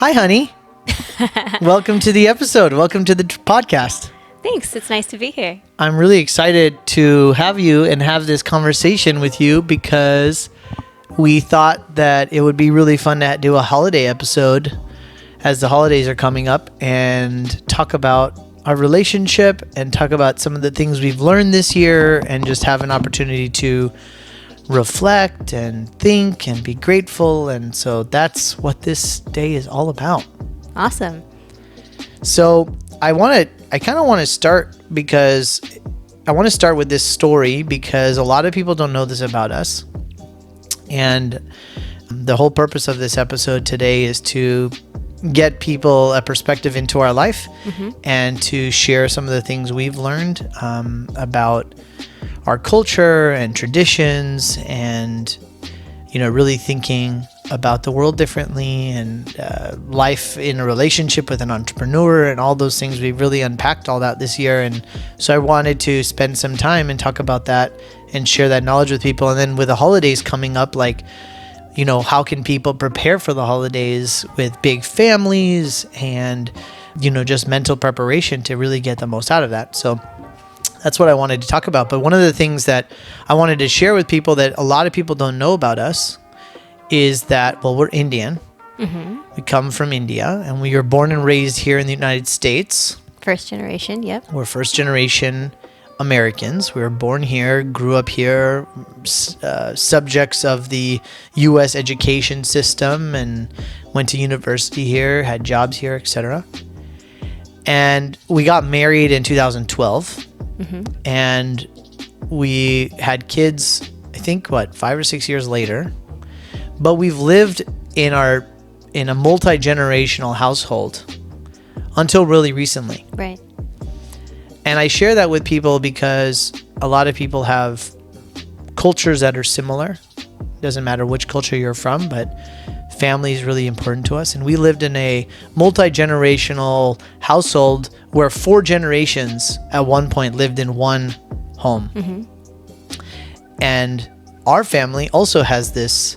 Hi, honey. Welcome to the episode. Welcome to the podcast. Thanks. It's nice to be here. I'm really excited to have you and have this conversation with you because we thought that it would be really fun to do a holiday episode as the holidays are coming up and talk about our relationship and talk about some of the things we've learned this year and just have an opportunity to reflect and think and be grateful. And so that's what this day is all about. Awesome. So I kind of want to start because I want to start with this story because a lot of people don't know this about us. And the whole purpose of this episode today is to get people a perspective into our life and to share some of the things we've learned about our culture and traditions and, really thinking about the world differently and life in a relationship with an entrepreneur and all those things. We've really unpacked all that this year. And so I wanted to spend some time and talk about that and share that knowledge with people. And then with the holidays coming up, how can people prepare for the holidays with big families and, just mental preparation to really get the most out of that. So that's what I wanted to talk about. But one of the things that I wanted to share with people that a lot of people don't know about us is that, we're Indian. We come from India and we were born and raised here in the United States. First generation, yep. We're first generation Americans. We were born here, grew up here, subjects of the U.S. education system and went to university here, had jobs here, etc. And we got married in 2012. And we had kids, I think, 5 or 6 years later. But we've lived in a multi-generational household until really recently. Right. And I share that with people because a lot of people have cultures that are similar. Doesn't matter which culture you're from, but family is really important to us. And we lived in a multi-generational household where 4 generations at one point lived in one home. And our family also has this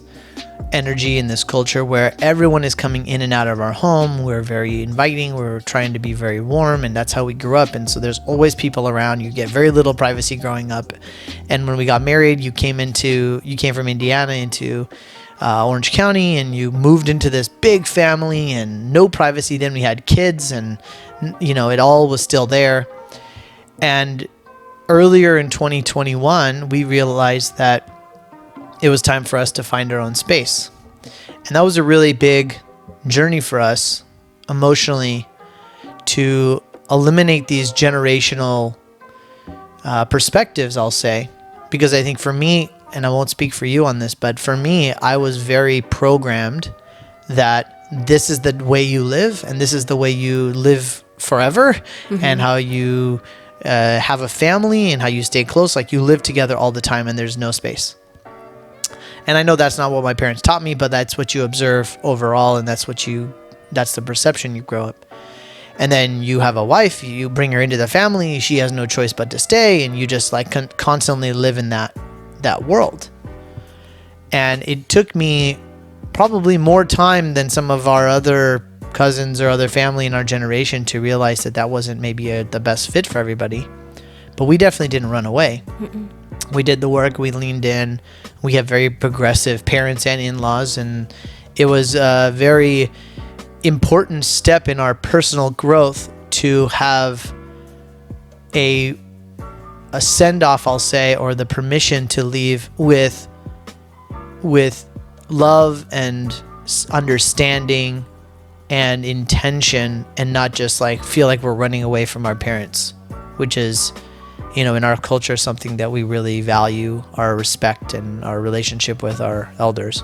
energy in this culture where everyone is coming in and out of our home. We're very inviting. We're trying to be very warm, and that's how we grew up. And so there's always people around. You get very little privacy growing up. And when we got married, you came from Indiana into Orange County, and you moved into this big family and no privacy. Then we had kids, and it all was still there. And earlier in 2021, we realized that it was time for us to find our own space. And that was a really big journey for us emotionally to eliminate these generational perspectives, I'll say. Because I think for me, and I won't speak for you on this, but for me, I was very programmed that this is the way you live and this is the way you live forever and how you have a family and how you stay close. Like you live together all the time and there's no space. And I know that's not what my parents taught me, but that's what you observe overall, and that's the perception you grow up. And then you have a wife, you bring her into the family, she has no choice but to stay, and you just constantly live in that world. And it took me probably more time than some of our other cousins or other family in our generation to realize that wasn't maybe the best fit for everybody. But we definitely didn't run away. We did the work, we leaned in. We have very progressive parents and in-laws, and it was a very important step in our personal growth to have a send-off, I'll say, or the permission to leave with love and understanding and intention, and not just feel like we're running away from our parents, which is, in our culture, something that we really value, our respect and our relationship with our elders.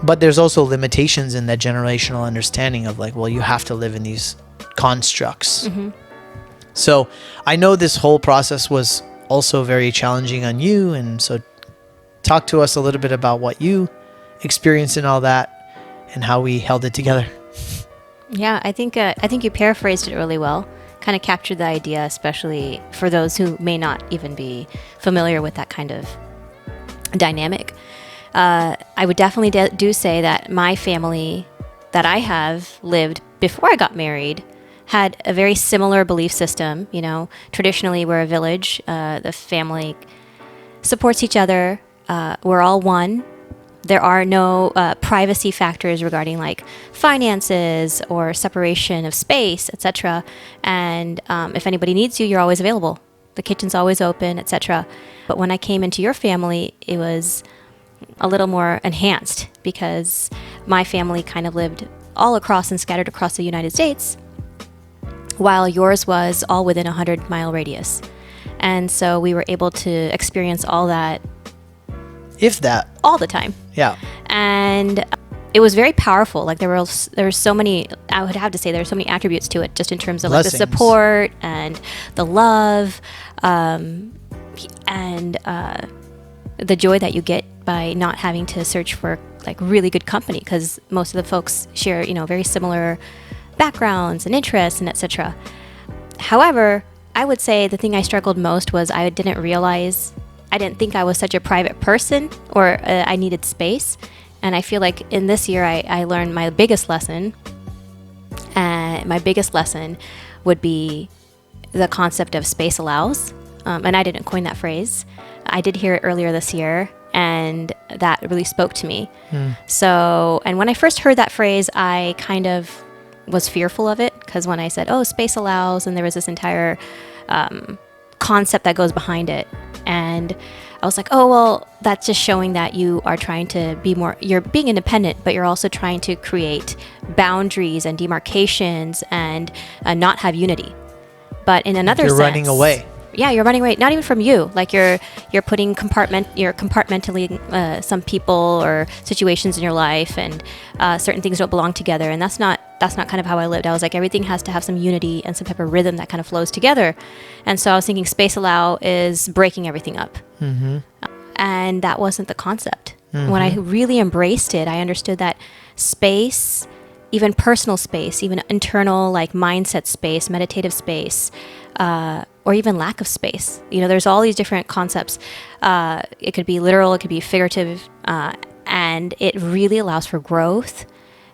But there's also limitations in that generational understanding of you have to live in these constructs. So I know this whole process was also very challenging on you. And so talk to us a little bit about what you experienced in all that and how we held it together. Yeah, I think you paraphrased it really well. Kind of captured the idea, especially for those who may not even be familiar with that kind of dynamic. I would definitely do say that my family that I have lived before I got married had a very similar belief system. You know, traditionally we're a village. The family supports each other. We're all one. There are no privacy factors regarding like finances or separation of space, etc. And if anybody needs you, you're always available. The kitchen's always open, etc. But when I came into your family, it was a little more enhanced because my family kind of lived all across and scattered across the United States, while yours was all within a 100-mile radius. And so we were able to experience all that. If that. All the time. Yeah. And it was very powerful. Like there were so many, I would have to say there were so many attributes to it, just in terms of like the support and the love, and the joy that you get by not having to search for like really good company, because most of the folks share, you know, very similar backgrounds and interests and etc. However, I would say the thing I struggled most was I didn't think I was such a private person, or I needed space. And I feel like in this year I learned my biggest lesson. And my biggest lesson would be the concept of space allows. And I didn't coin that phrase. I did hear it earlier this year, and that really spoke to me. So, and when I first heard that phrase, I kind of was fearful of it, because when I said, oh, space allows, and there was this entire concept that goes behind it. And I was like, oh, well, that's just showing that you are trying to be more, you're being independent, but you're also trying to create boundaries and demarcations and not have unity. But in another sense, you're running away. Yeah, you're running away. Not even from you. Like you're putting you're compartmentally some people or situations in your life, and certain things don't belong together. And that's not kind of how I lived. I was like, everything has to have some unity and some type of rhythm that kind of flows together. And so I was thinking space allow is breaking everything up. And that wasn't the concept. When I really embraced it, I understood that space, even personal space, even internal like mindset space, meditative space, or even lack of space. You know, there's all these different concepts. It could be literal, it could be figurative, and it really allows for growth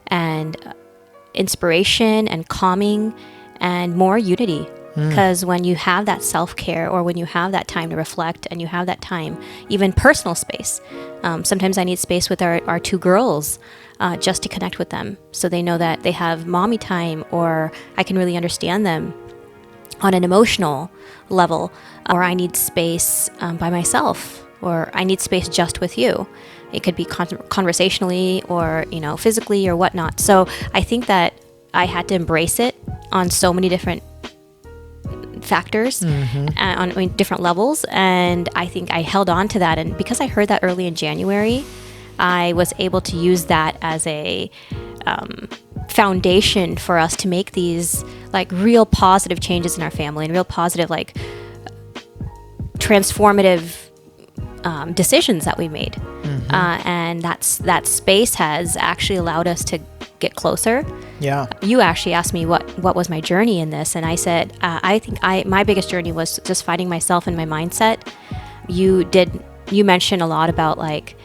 and inspiration and calming and more unity. Because when you have that self-care, or when you have that time to reflect, and you have that time, even personal space. Sometimes I need space with our two girls, just to connect with them, so they know that they have mommy time, or I can really understand them on an emotional level, or I need space by myself, or I need space just with you. It could be conversationally, or, you know, physically or whatnot. So I think that I had to embrace it on so many different factors, on different levels. And I think I held on to that. And because I heard that early in January, I was able to use that as a foundation for us to make these like real positive changes in our family, and real positive, like transformative decisions that we made. And that space has actually allowed us to get closer. Yeah. You actually asked me what was my journey in this, and I said I think my biggest journey was just finding myself and my mindset. You mentioned a lot about like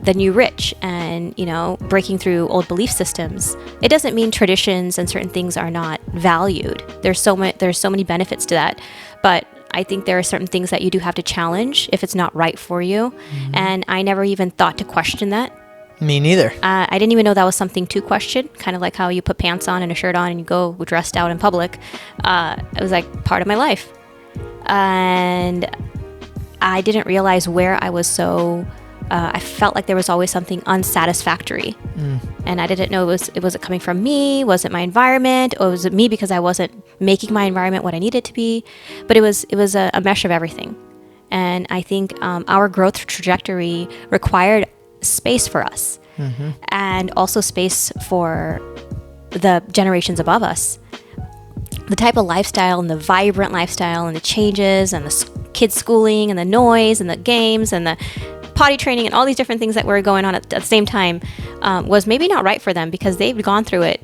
the new rich, and, you know, breaking through old belief systems. It doesn't mean traditions and certain things are not valued. There's so many benefits to that, but I think there are certain things that you do have to challenge if it's not right for you. And I never even thought to question that. Me neither. I didn't even know that was something to question, kind of like how you put pants on and a shirt on and you go dressed out in public. It was like part of my life. And I didn't realize where I was so... I felt like there was always something unsatisfactory. And I didn't know was it coming from me? Was it my environment? Or was it me because I wasn't making my environment what I needed to be? But it was a mesh of everything. And I think our growth trajectory required space for us, and also space for the generations above us. The type of lifestyle, and the vibrant lifestyle, and the changes, and the kids schooling, and the noise, and the games, and the potty training, and all these different things that were going on at the same time was maybe not right for them, because they've gone through it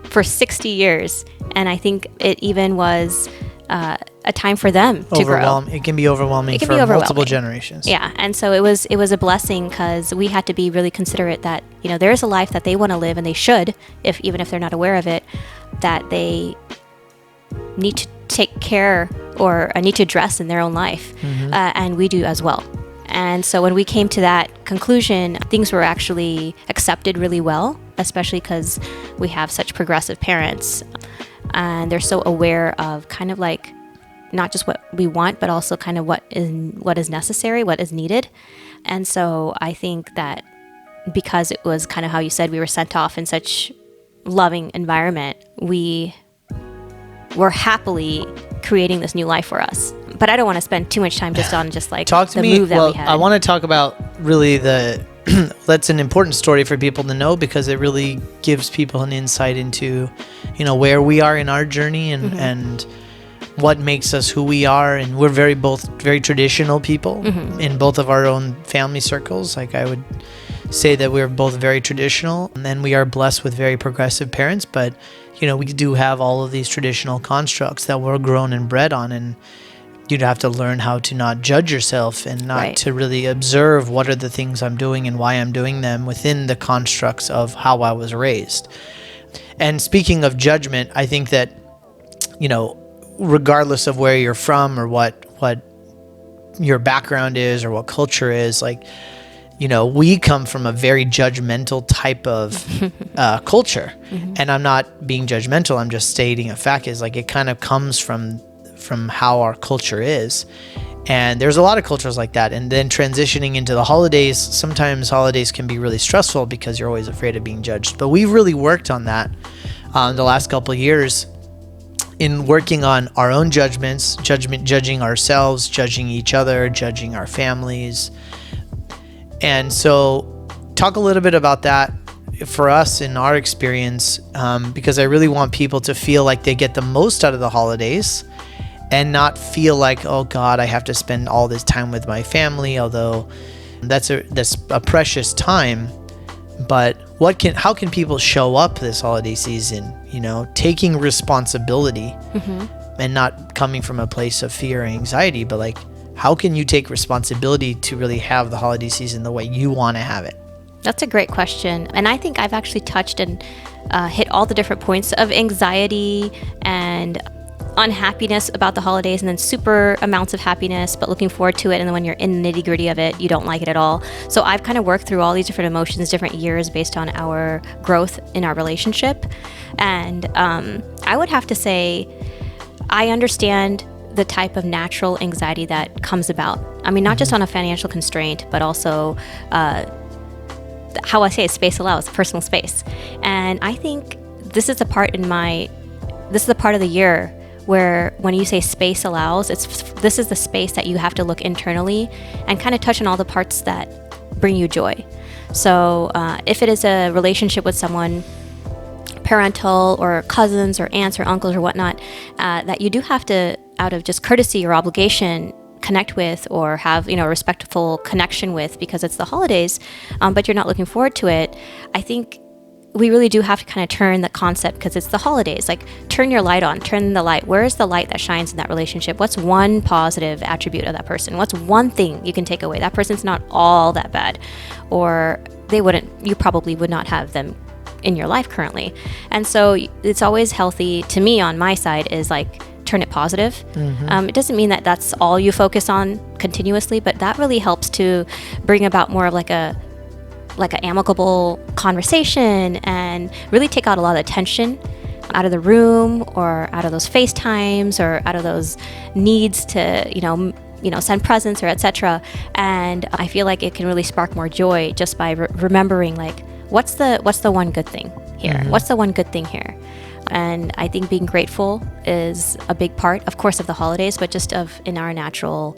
for 60 years. And I think it even was a time for them to grow. It can be overwhelming for multiple generations. Yeah, and so it was a blessing because we had to be really considerate that there is a life that they want to live, and they should, even if they're not aware of it, that they need to take care or need to address in their own life, and we do as well. And so when we came to that conclusion, things were actually accepted really well, especially because we have such progressive parents, and they're so aware of kind of like not just what we want, but also kind of what is necessary, what is needed. And so I think that because it was kind of how you said, we were sent off in such loving environment, we were happily creating this new life for us. But I don't want to spend too much time just on like the move that we had. I want to talk about really that's an important story for people to know, because it really gives people an insight into, where we are in our journey and what makes us who we are. And we're both very traditional people in both of our own family circles. Like, I would say that we're both very traditional, and then we are blessed with very progressive parents. But, we do have all of these traditional constructs that we're grown and bred on, and you'd have to learn how to not judge yourself and not to really observe what are the things I'm doing and why I'm doing them within the constructs of how I was raised. And speaking of judgment, I think that, regardless of where you're from or what your background is or what culture is, like, we come from a very judgmental type of culture. And I'm not being judgmental, I'm just stating a fact, is like, it kind of comes from how our culture is. And there's a lot of cultures like that. And then transitioning into the holidays, sometimes holidays can be really stressful because you're always afraid of being judged. But we've really worked on that the last couple of years, in working on our own judging ourselves, judging each other, judging our families. And so talk a little bit about that for us in our experience, because I really want people to feel like they get the most out of the holidays and not feel like, oh God, I have to spend all this time with my family, although that's a precious time. But how can people show up this holiday season, taking responsibility and not coming from a place of fear or anxiety, but like, how can you take responsibility to really have the holiday season the way you want to have it? That's a great question. And I think I've actually touched and hit all the different points of anxiety and unhappiness about the holidays, and then super amounts of happiness, but looking forward to it. And then when you're in the nitty gritty of it, you don't like it at all. So I've kind of worked through all these different emotions, different years based on our growth in our relationship. And I would have to say, I understand the type of natural anxiety that comes about. I mean, not just on a financial constraint, but also how I say it, space allows, personal space. And I think this is the part of the year where when you say space allows, this is the space that you have to look internally and kind of touch on all the parts that bring you joy. So if it is a relationship with someone, parental or cousins or aunts or uncles or whatnot, that you do have to, out of just courtesy or obligation, connect with or have a respectful connection with, because it's the holidays, but you're not looking forward to it. I think we really do have to kind of turn the concept, because it's the holidays. Like, turn your light on, turn the light. Where is the light that shines in that relationship? What's one positive attribute of that person? What's one thing you can take away? That person's not all that bad, or you probably would not have them in your life currently. And so it's always healthy to me on my side is like, turn it positive. It doesn't mean that that's all you focus on continuously, but that really helps to bring about more of like an amicable conversation and really take out a lot of the tension out of the room, or out of those FaceTimes, or out of those needs to, send presents or etc. And I feel like it can really spark more joy just by remembering, like, what's the one good thing here? What's the one good thing here? And I think being grateful is a big part, of course, of the holidays, but just in our natural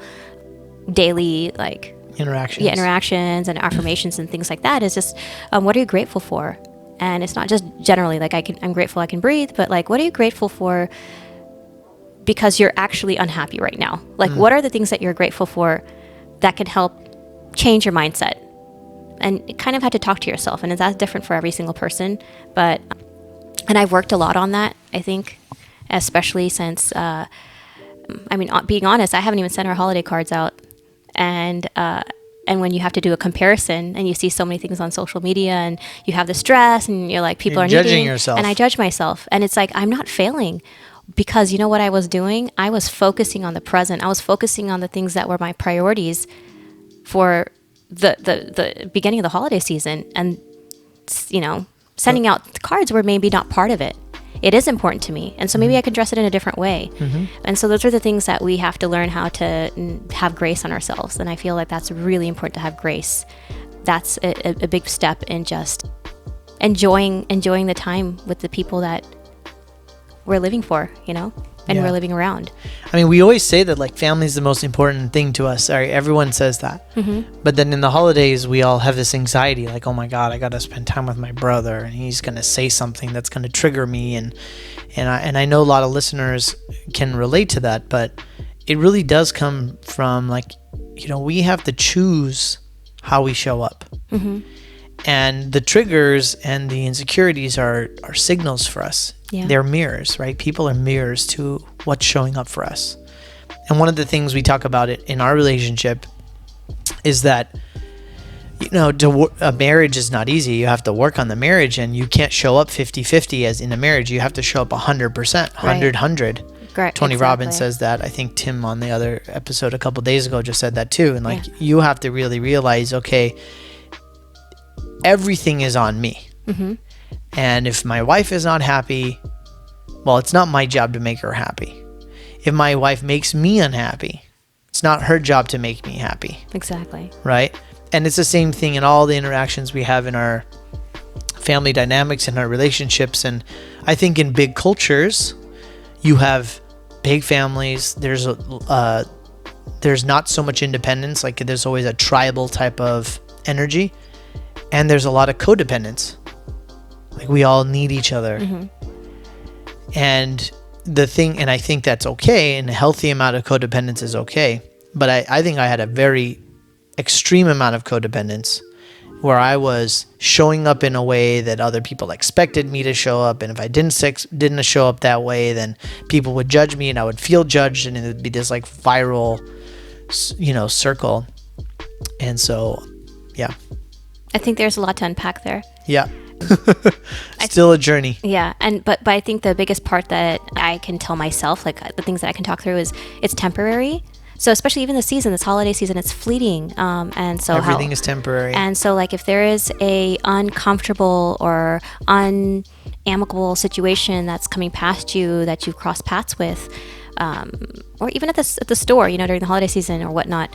daily, like, interactions and affirmations and things like that, is just what are you grateful for? And it's not just generally like I'm grateful I can breathe, but like, what are you grateful for because you're actually unhappy right now? Like, what are the things that you're grateful for that can help change your mindset? And you kind of had to talk to yourself, and that's different for every single person. And I've worked a lot on that, I think, especially since I mean, being honest, I haven't even sent our holiday cards out. And when you have to do a comparison and you see so many things on social media and you have the stress and you're like, people You're are judging needing, yourself. and I judge myself. And it's like, I'm not failing, because you know what I was doing? I was focusing on the present. I was focusing on the things that were my priorities for the beginning of the holiday season. And, you know, sending out the cards were maybe not part of it. It is important to me. And so maybe I can dress it in a different way. And so those are the things that we have to learn how to have grace on ourselves. And I feel like that's really important to have grace. That's a big step in just enjoying the time with the people that we're living for, you know, and Yeah. we're living around. I mean, we always say that like family is the most important thing to us. Sorry, everyone says that. But then in the holidays, we all have this anxiety, like, oh my God, I got to spend time with my brother, and he's going to say something that's going to trigger me, and I know a lot of listeners can relate to that, but it really does come from like, you know, we have to choose how we show up. And the triggers and the insecurities are signals for us. Yeah. They're mirrors, right? People are mirrors to what's showing up for us. And one of the things we talk about it in our relationship is that, you know, a marriage is not easy. You have to work on the marriage, and you can't show up 50-50 as in a marriage. You have to show up 100%, 100. Great. Tony Exactly. Robbins says that. I think Tim on the other episode a couple days ago just said that too. And like, you have to really realize, okay, everything is on me. And if my wife is not happy, well, it's not my job to make her happy. If my wife makes me unhappy, it's not her job to make me happy. Exactly. Right? And it's the same thing in all the interactions we have in our family dynamics and our relationships. And I think in big cultures, you have big families. There's not so much independence. Like, there's always a tribal type of energy, and there's a lot of codependence. Like, we all need each other. And I think that's okay, and a healthy amount of codependence is okay. But I think I had a very extreme amount of codependence where I was showing up in a way that other people expected me to show up. And if I didn't show up that way, then people would judge me, and I would feel judged, and it would be this like viral, you know, circle. And so, yeah. I think there's a lot to unpack there. Yeah. Still a journey. Yeah, but I think the biggest part that I can tell myself, like the things that I can talk through, is it's temporary. So especially even this holiday season, it's fleeting. And so everything is temporary. And so like if there is a uncomfortable or unamicable situation that's coming past you that you've crossed paths with, or even at the store, you know, during the holiday season or whatnot,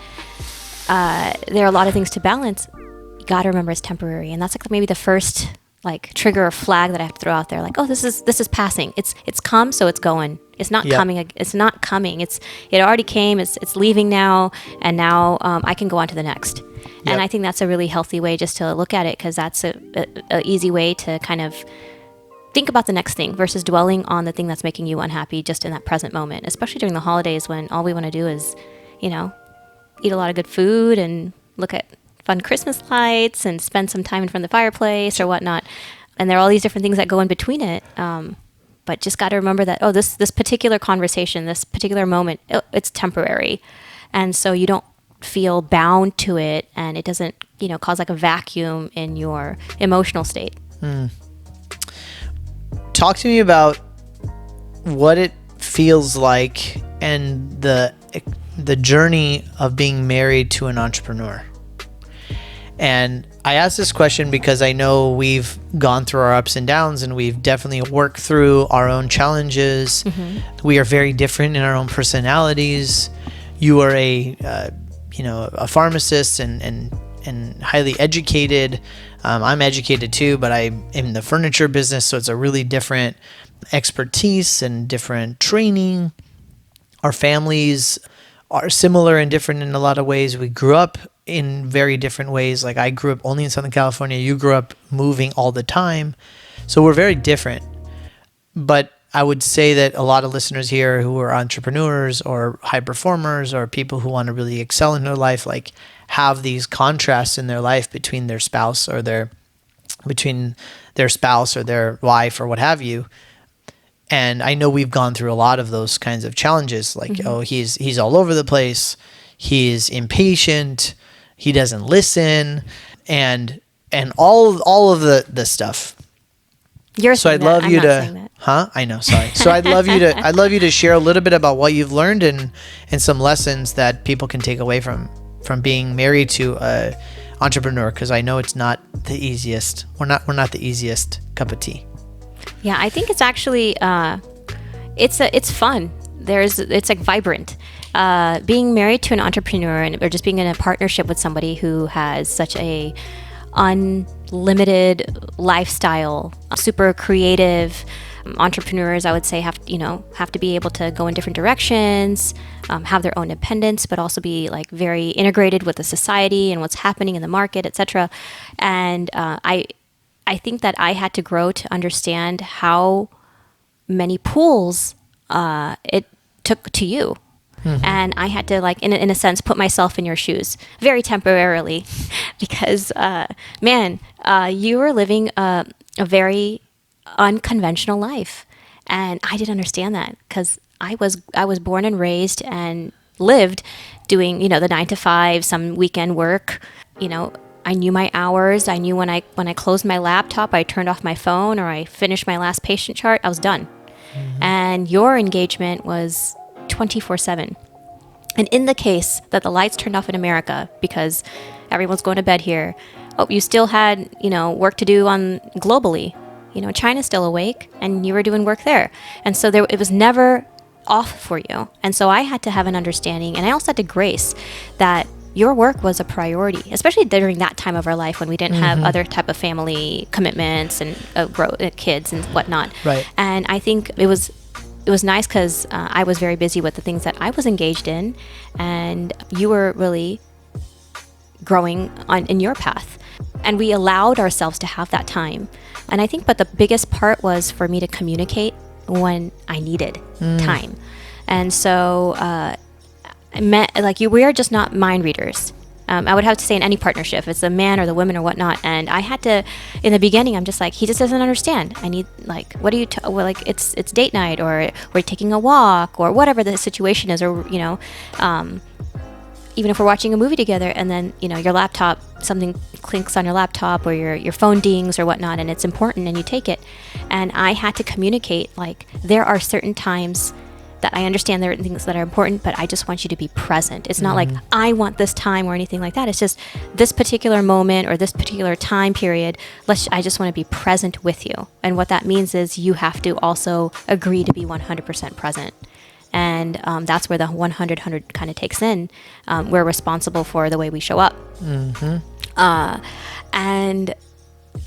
there are a lot of things to balance. You got to remember it's temporary, and that's like maybe the first like trigger or flag that I have to throw out there. Like, oh, this is passing. It's come, so it's going. It's not coming. It's not coming. It already came. It's leaving now, and now I can go on to the next. And I think that's a really healthy way just to look at it, because that's a easy way to kind of think about the next thing versus dwelling on the thing that's making you unhappy just in that present moment, especially during the holidays when all we want to do is, you know, eat a lot of good food and look at fun Christmas lights and spend some time in front of the fireplace or whatnot. And there are all these different things that go in between it. But just got to remember that, oh, this particular conversation, this particular moment, it's temporary. And so you don't feel bound to it, and it doesn't, you know, cause like a vacuum in your emotional state. Talk to me about what it feels like and the journey of being married to an entrepreneur. And I ask this question because I know we've gone through our ups and downs, and we've definitely worked through our own challenges. We are very different in our own personalities. You are a pharmacist and highly educated. I'm educated too, but I'm in the furniture business, so it's a really different expertise and different training. Our families are similar and different in a lot of ways. We grew up in very different ways. Like, I grew up only in Southern California. You grew up moving all the time. So we're very different. But I would say that a lot of listeners here who are entrepreneurs or high performers or people who want to really excel in their life, like, have these contrasts in their life between their spouse or their wife or what have you. And I know we've gone through a lot of those kinds of challenges, like, oh, he's all over the place, he's impatient, he doesn't listen, and all of the stuff. So I'd love you to, I know, sorry. So I'd love you to share a little bit about what you've learned and some lessons that people can take away from being married to a entrepreneur, because I know it's not the easiest. We're not the easiest cup of tea. Yeah, I think it's actually it's fun. It's like vibrant. Being married to an entrepreneur or just being in a partnership with somebody who has such a unlimited lifestyle, super creative. Entrepreneurs, I would say, have to be able to go in different directions, have their own independence, but also be like very integrated with the society and what's happening in the market, etc. And I think that I had to grow to understand how many pools it took to you. And I had to, like, in a sense, put myself in your shoes very temporarily because, you were living a very unconventional life. And I didn't understand that because I was born and raised and lived doing, the 9 to 5, some weekend work. I knew my hours. I knew when I closed my laptop, I turned off my phone, or I finished my last patient chart, I was done. And your engagement was 24/7. And in the case that the lights turned off in America because everyone's going to bed here, you still had, work to do on globally. China's still awake and you were doing work there. And so it was never off for you. And so I had to have an understanding, and I also had to grace that your work was a priority, especially during that time of our life when we didn't have other type of family commitments and kids and whatnot. Right. And I think it was nice because I was very busy with the things that I was engaged in, and you were really growing in your path. And we allowed ourselves to have that time. And I think, but the biggest part was for me to communicate when I needed time. And so we are just not mind readers. I would have to say in any partnership, if it's the man or the women or whatnot. And I had to, in the beginning, I'm just like, he just doesn't understand. I need, like, what do you, it's date night, or we're taking a walk, or whatever the situation is, or, even if we're watching a movie together and then, your laptop, something clinks on your laptop, or your phone dings or whatnot, and it's important and you take it. And I had to communicate, like, there are certain times that I understand there are things that are important, but I just want you to be present. It's not like I want this time or anything like that. It's just this particular moment or this particular time period. I just want to be present with you. And what that means is you have to also agree to be 100% present. And that's where the 100 kind of takes in. We're responsible for the way we show up.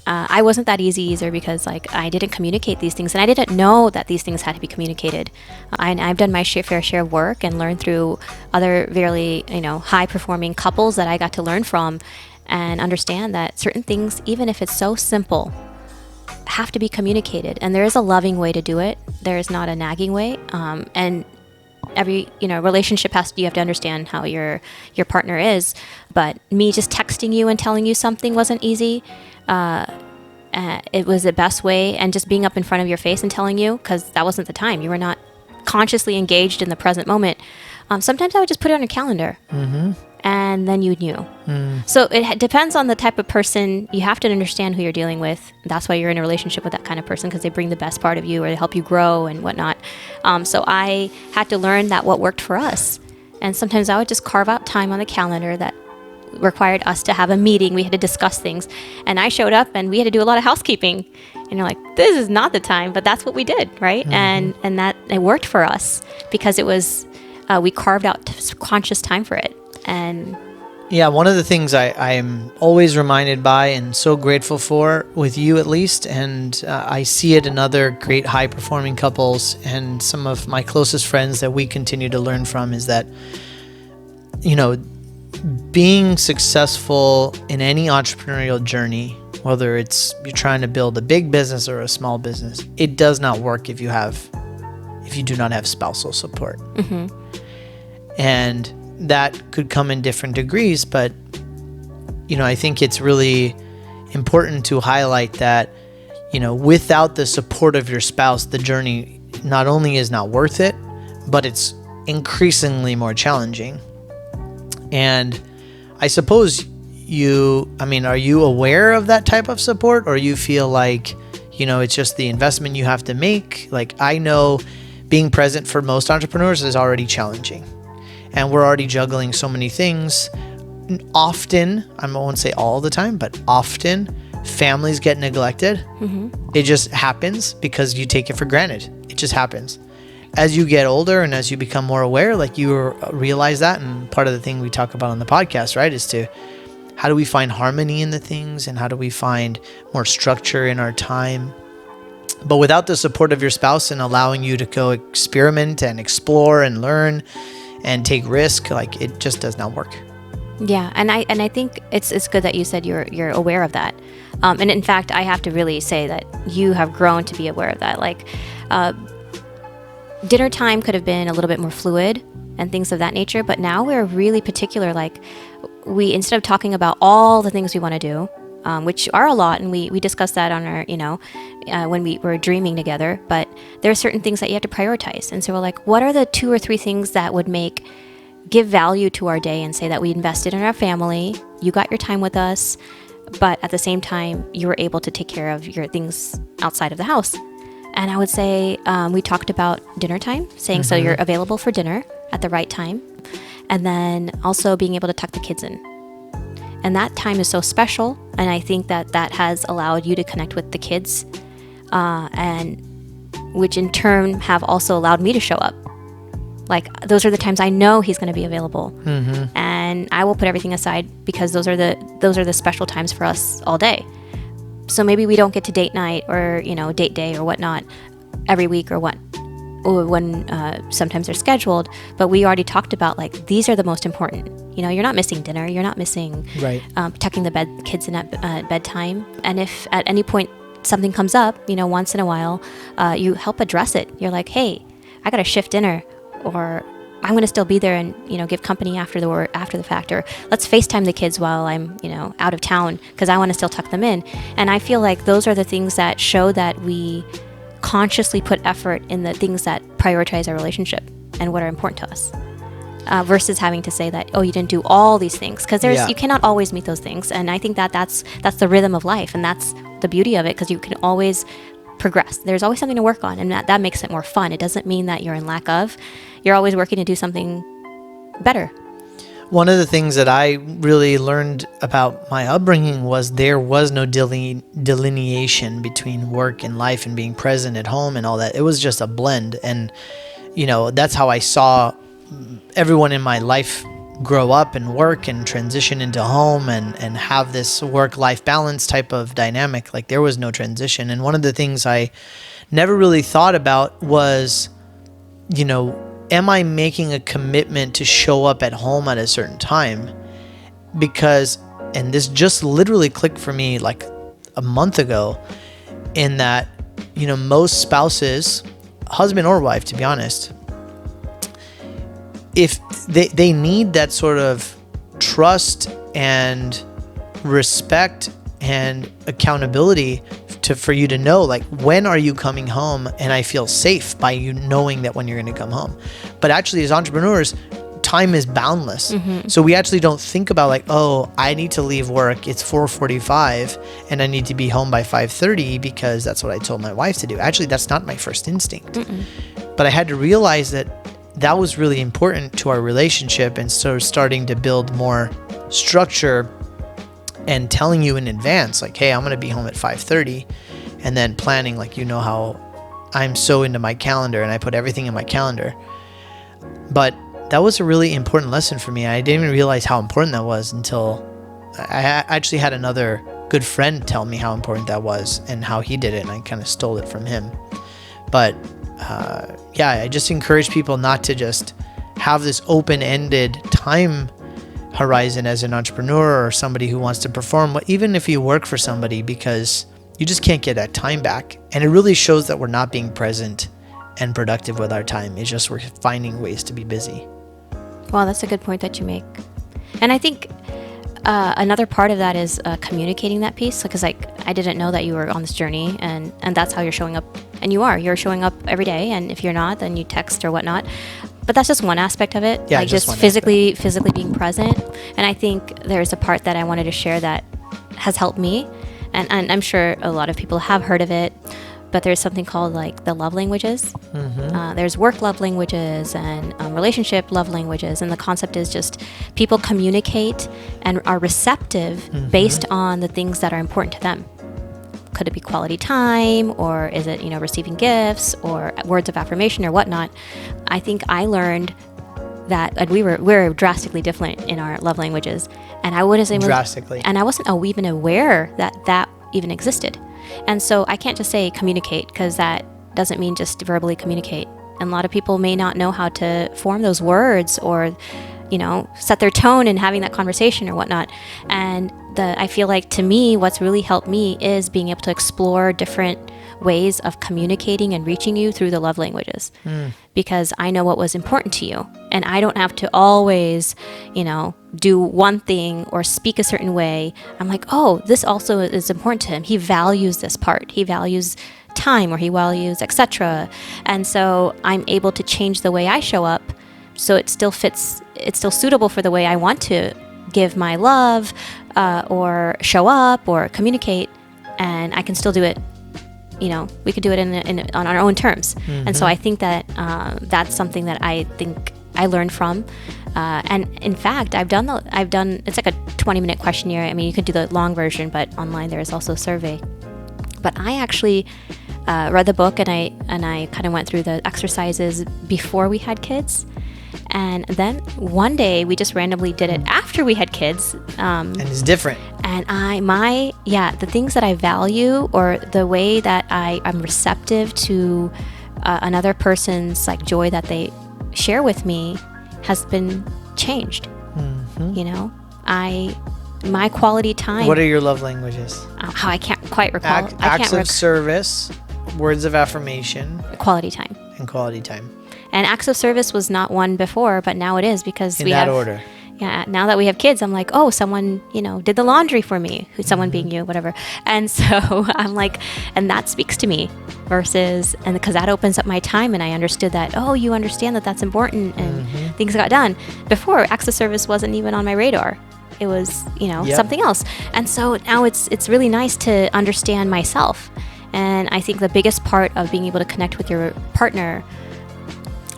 I wasn't that easy either because, like, I didn't communicate these things, and I didn't know that these things had to be communicated. I've done my fair share of work and learned through other very, high-performing couples that I got to learn from, and understand that certain things, even if it's so simple, have to be communicated. And there is a loving way to do it. There is not a nagging way. And every relationship you have to understand how your partner is. But me just texting you and telling you something wasn't easy. It was the best way, and just being up in front of your face and telling you, because that wasn't the time. You were not consciously engaged in the present moment. Sometimes I would just put it on your calendar, and then you knew. So it depends on the type of person. You have to understand who you're dealing with. That's why you're in a relationship with that kind of person, because they bring the best part of you, or they help you grow and whatnot. So I had to learn that what worked for us. And sometimes I would just carve out time on the calendar that required us to have a meeting. We had to discuss things, and I showed up and we had to do a lot of housekeeping, and you're like, this is not the time, but that's what we did, right? And that it worked for us because it was we carved out conscious time for it. And yeah, one of the things I'm always reminded by, and so grateful for with you at least, and I see it in other great high performing couples and some of my closest friends that we continue to learn from, is that being successful in any entrepreneurial journey, whether it's you're trying to build a big business or a small business, it does not work if you do not have spousal support. And that could come in different degrees, but I think it's really important to highlight that without the support of your spouse, the journey not only is not worth it, but it's increasingly more challenging. And I suppose are you aware of that type of support, or you feel like, it's just the investment you have to make? Like, I know being present for most entrepreneurs is already challenging, and we're already juggling so many things. Often, I won't say all the time, but often families get neglected. It just happens because you take it for granted. It just happens. As you get older and as you become more aware, like, you realize that. And part of the thing we talk about on the podcast, right, is to how do we find harmony in the things, and how do we find more structure in our time? But without the support of your spouse and allowing you to go experiment and explore and learn and take risk, like, it just does not work. Yeah, and I think it's good that you said you're aware of that. And in fact, I have to really say that you have grown to be aware of that. Like, dinner time could have been a little bit more fluid and things of that nature, but now we're really particular. Like, we, instead of talking about all the things we want to do, which are a lot, and we discussed that on our, when we were dreaming together, but there are certain things that you have to prioritize. And so we're like, what are the 2 or 3 things that would give value to our day, and say that we invested in our family, you got your time with us, but at the same time, you were able to take care of your things outside of the house. And I would say we talked about dinner time, saying so you're available for dinner at the right time, and then also being able to tuck the kids in. And that time is so special, and I think that has allowed you to connect with the kids, and which in turn have also allowed me to show up. Like, those are the times I know he's going to be available, and I will put everything aside because those are the special times for us all day. So maybe we don't get to date night or date day or whatnot every week or when sometimes they're scheduled, but we already talked about, like, these are the most important. You're not missing dinner, you're not missing tucking the kids in at bedtime, and if at any point something comes up, once in a while, you help address it. You're like, hey, I gotta shift dinner, or I'm going to still be there and, give company after the fact, or let's FaceTime the kids while I'm, out of town because I want to still tuck them in. And I feel like those are the things that show that we consciously put effort in the things that prioritize our relationship and what are important to us, versus having to say that, oh, you didn't do all these things, because you cannot always meet those things. And I think that's the rhythm of life, and that's the beauty of it, because you can always progress. There's always something to work on, and that makes it more fun. It doesn't mean that you're in lack of. You're always working to do something better. One of the things that I really learned about my upbringing was there was no delineation between work and life and being present at home and all that. It was just a blend. And, that's how I saw everyone in my life grow up and work and transition into home and have this work-life balance type of dynamic. Like, there was no transition. And one of the things I never really thought about was, am I making a commitment to show up at home at a certain time? Because, and this just literally clicked for me like a month ago, in that, most spouses, husband or wife, to be honest, if they need that sort of trust and respect and accountability for you to know, like, when are you coming home, and I feel safe by you knowing that when you're going to come home. But actually, as entrepreneurs, time is boundless. So we actually don't think about, like, oh, I need to leave work, it's 4:45 and I need to be home by 5:30 because that's what I told my wife to do. Actually, that's not my first instinct. But I had to realize that was really important to our relationship, and so starting to build more structure and telling you in advance, like, hey, I'm going to be home at 5:30, and then planning, like, how I'm so into my calendar and I put everything in my calendar. But that was a really important lesson for me. I didn't even realize how important that was until I actually had another good friend tell me how important that was and how he did it, and I kind of stole it from him. But I just encourage people not to just have this open-ended time horizon as an entrepreneur or somebody who wants to perform, even if you work for somebody, because you just can't get that time back. And it really shows that we're not being present and productive with our time. It's just we're finding ways to be busy. Well, that's a good point that you make. And I think another part of that is communicating that piece, because like I didn't know that you were on this journey, and that's how you're showing up, and you're showing up every day, and if you're not, then you text or whatnot. But that's just one aspect of it, Yeah, like just just one physically being present. And I think there's a part that I wanted to share that has helped me, and I'm sure a lot of people have heard of it. But there's something called like the love languages. There's work love languages and relationship love languages. And the concept is just people communicate and are receptive based on the things that are important to them. Could it be quality time, or is it, receiving gifts or words of affirmation or whatnot? I think I learned that, and we're drastically different in our love languages. And I wouldn't say Drastically. And I wasn't even aware that even existed. And so I can't just say communicate, because that doesn't mean just verbally communicate. And a lot of people may not know how to form those words or, set their tone in having that conversation or whatnot. And I feel like, to me, what's really helped me is being able to explore different ways of communicating and reaching you through the love languages, because I know what was important to you, and I don't have to always, do one thing or speak a certain way. I'm like, oh, this also is important to him. He values this part. He values time, or he values etc. And so I'm able to change the way I show up, so it still fits. It's still suitable for the way I want to give my love, or show up or communicate, and I can still do it. We could do it on our own terms. And so I think that that's something that I think I learned from. And in fact, I've done. It's like a 20-minute questionnaire. I mean, you could do the long version, but online there is also a survey. But I actually read the book, and I kind of went through the exercises before we had kids. And then one day we just randomly did it after we had kids. And it's different. And the things that I value, or the way that I'm receptive to another person's like joy that they share with me, has been changed. My quality time. What are your love languages? How I can't quite recall. Acts of service, words of affirmation, quality time, and quality time. And acts of service was not one before, but now it is, because in that order. Yeah, now that we have kids, I'm like, oh, someone, did the laundry for me, someone being you, whatever. And so I'm like, and that speaks to me, and because that opens up my time, and I understood that, oh, you understand that that's important, and things got done. Before, acts of service wasn't even on my radar. It was, something else. And so now it's really nice to understand myself. And I think the biggest part of being able to connect with your partner,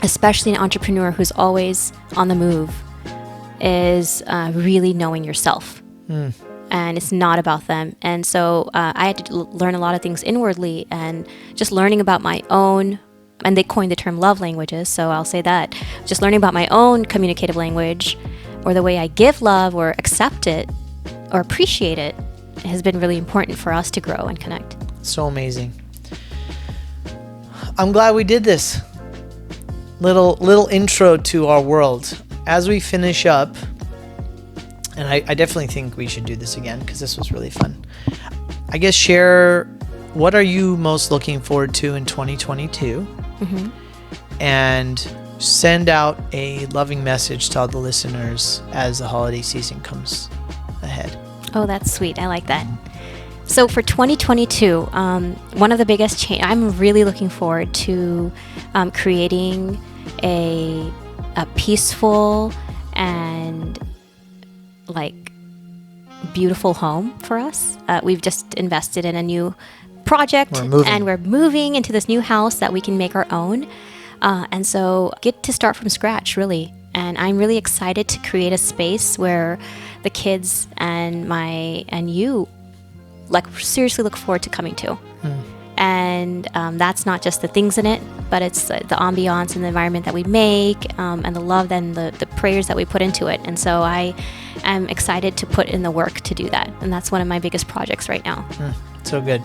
especially an entrepreneur who's always on the move, is really knowing yourself. And it's not about them. And so I had to learn a lot of things inwardly, and just learning about my own, and they coined the term love languages, so I'll say that, just learning about my own communicative language, or the way I give love or accept it or appreciate it, has been really important for us to grow and connect. So amazing. I'm glad we did this. Little intro to our world. As we finish up, and I definitely think we should do this again, because this was really fun. I guess share, what are you most looking forward to in 2022? And send out a loving message to all the listeners as the holiday season comes ahead. Oh, that's sweet. I like that. So for 2022, one of the biggest change, I'm really looking forward to creating a peaceful and like beautiful home for us. We've just invested in a new project, and we're moving into this new house that we can make our own. And so get to start from scratch, really. And I'm really excited to create a space where the kids and you like seriously look forward to coming to. And that's not just the things in it, but it's the ambiance and the environment that we make, and the love and the prayers that we put into it. And so I am excited to put in the work to do that. And that's one of my biggest projects right now. So good.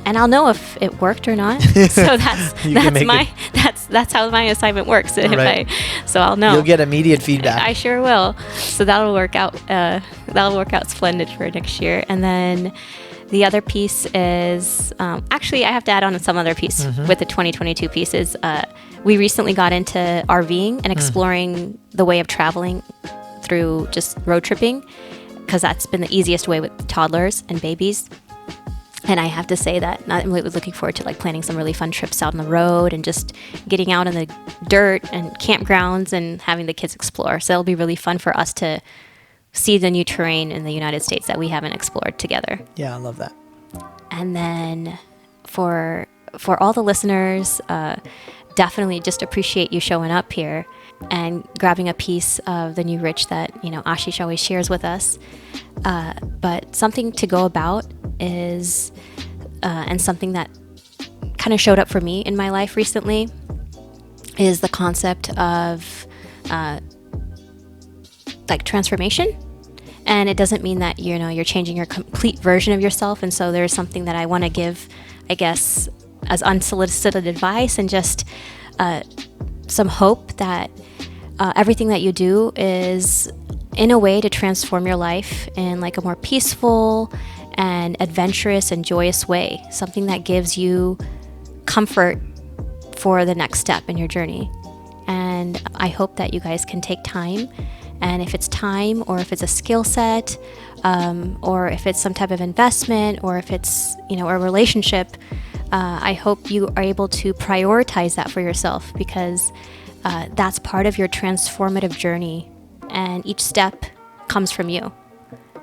And I'll know if it worked or not. So that's how my assignment works. Right. So I'll know. You'll get immediate feedback. I sure will. So that'll work out. That'll work out splendid for next year. And then the other piece is actually I have to add on some other piece with the 2022 pieces. We recently got into RVing and exploring the way of traveling through just road tripping. because that's been the easiest way with toddlers and babies. And I have to say that I'm really looking forward to like planning some really fun trips out on the road and just getting out in the dirt and campgrounds and having the kids explore. So it'll be really fun for us to see the new terrain in the United States that we haven't explored together. Yeah, I love that. And then for all the listeners, definitely just appreciate you showing up here and grabbing a piece of the new rich that, Ashish always shares with us. But something to go about is, and something that kind of showed up for me in my life recently, is the concept of like transformation. And it doesn't mean that, you're changing your complete version of yourself. And so there's something that I want to give, I guess, as unsolicited advice and just some hope that everything that you do is in a way to transform your life in like a more peaceful and adventurous and joyous way, something that gives you comfort for the next step in your journey. And I hope that you guys can take time, and if it's time or if it's a skill set, or if it's some type of investment, or if it's a relationship, I hope you are able to prioritize that for yourself, because that's part of your transformative journey, and each step comes from you,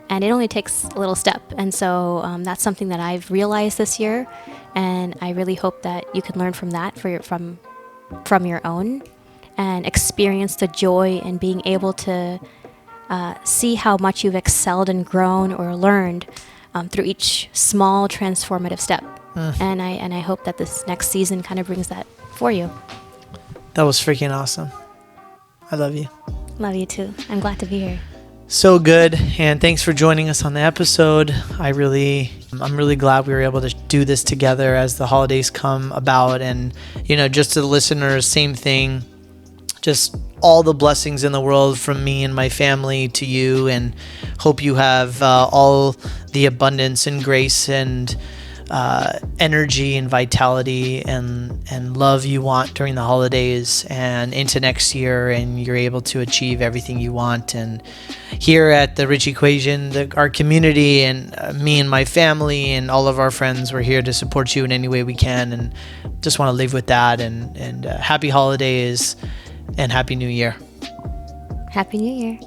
and it only takes a little step. And so that's something that I've realized this year, and I really hope that you can learn from that from your own, and experience the joy in being able to see how much you've excelled and grown or learned through each small transformative step. And I hope that this next season kind of brings that for you. That was freaking awesome. I love you. Love you too. I'm glad to be here. So good. And thanks for joining us on the episode. I'm really glad we were able to do this together as the holidays come about. And, just to the listeners, same thing. Just all the blessings in the world from me and my family to you, and hope you have all the abundance and grace and energy and vitality and love you want during the holidays and into next year, and you're able to achieve everything you want. And here at the Rich Equation, our community and me and my family and all of our friends, we're here to support you in any way we can, and just want to live with that. And happy holidays and Happy New Year. Happy New Year.